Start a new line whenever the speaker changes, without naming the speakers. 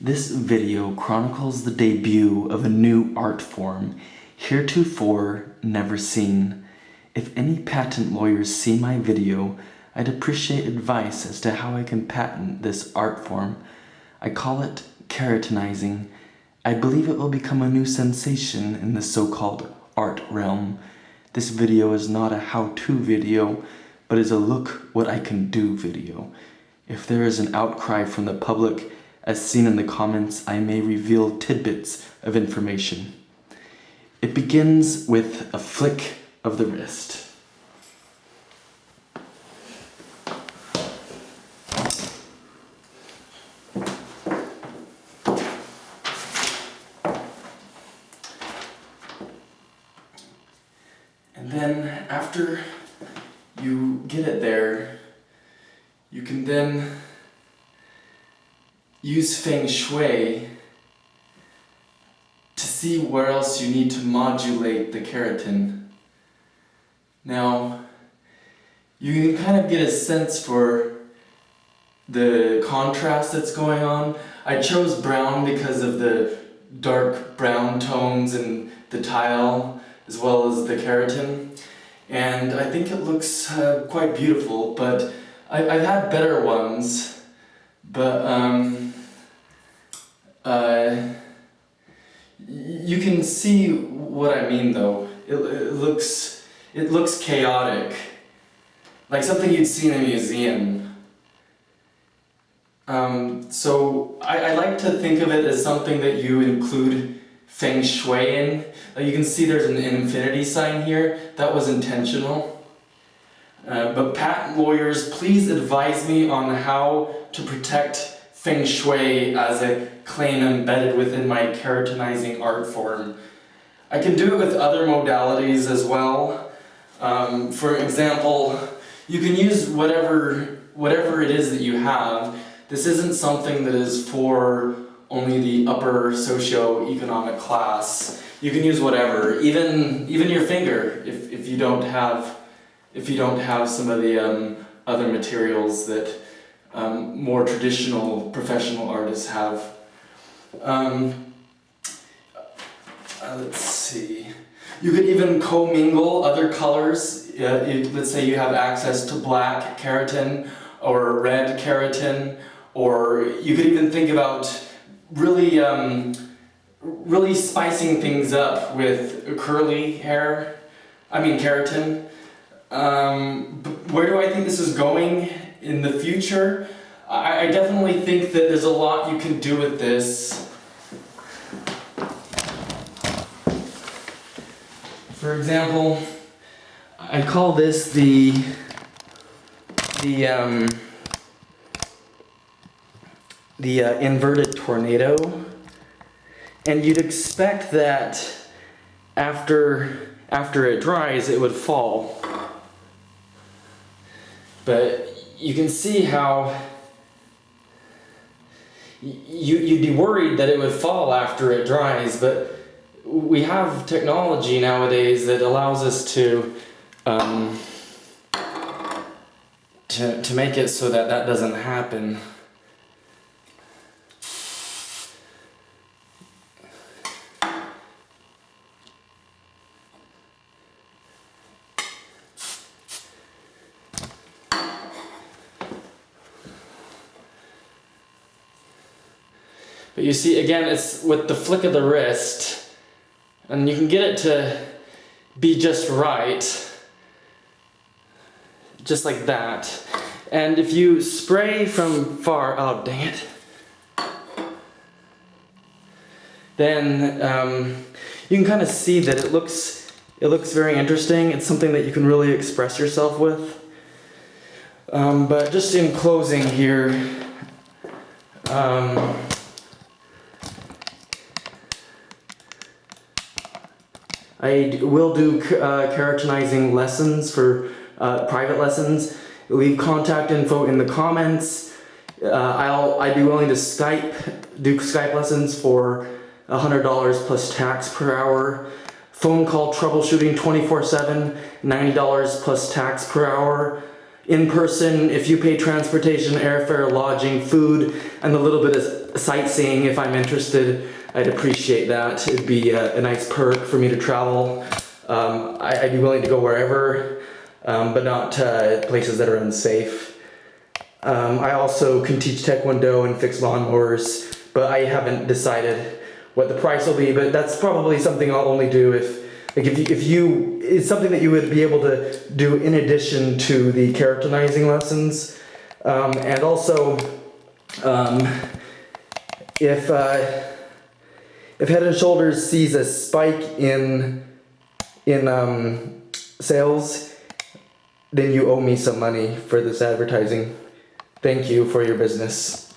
This video chronicles the debut of a new art form, heretofore never seen. If any patent lawyers see my video, I'd appreciate advice as to how I can patent this art form. I call it keratinizing. I believe it will become a new sensation in the so-called art realm. This video is not a how-to video, but is a look what I can do video. If there is an outcry from the public, as seen in the comments, I may reveal tidbits of information. It begins with a flick of the wrist. And then after you get it there, you can then use Feng Shui to see where else you need to modulate the keratin. Now, you can kind of get a sense for the contrast that's going on. I chose brown because of the dark brown tones in the tile as well as the keratin. And I think it looks quite beautiful, but I've had better ones. But you can see what I mean though. It looks chaotic, like something you'd see in a museum. So I like to think of it as something that you include Feng Shui in. You can see there's an infinity sign here. That was intentional. But patent lawyers, please advise me on how to protect Feng Shui as a claim embedded within my keratinizing art form. I can do it with other modalities as well. For example, you can use whatever it is that you have. This isn't something that is for only the upper socio-economic class. You can use whatever, even your finger, if you don't have some of the other materials that more traditional professional artists have. Let's see. You could even commingle other colors. Let's say you have access to black keratin or red keratin, or you could even think about really spicing things up with curly hair. Keratin. Where do I think this is going in the future? I definitely think that there's a lot you can do with this. For example, I call this the inverted tornado, and you'd expect that after it dries it would fall. But you can see how you'd be worried that it would fall after it dries, but we have technology nowadays that allows us to make it so that doesn't happen. But you see, again, it's with the flick of the wrist, and you can get it to be just right, just like that. And if you spray from far, oh dang it, then you can kind of see that it looks very interesting. It's something that you can really express yourself with. But just in closing here, I will do keratinizing lessons for private lessons. Leave contact info in the comments. I'd be willing to do Skype lessons for $100 plus tax per hour. Phone call troubleshooting 24/7, $90 plus tax per hour. in person. If you pay transportation, airfare, lodging, food, and a little bit of sightseeing if I'm interested, I'd appreciate that. It'd be a nice perk for me to travel. I'd be willing to go wherever, but not places that are unsafe. I also can teach Taekwondo and fix lawnmowers, but I haven't decided what the price will be, but that's probably something I'll only do if you it's something that you would be able to do in addition to the keratinizing lessons. And also, if Head and Shoulders sees a spike in sales, then you owe me some money for this advertising. Thank you for your business.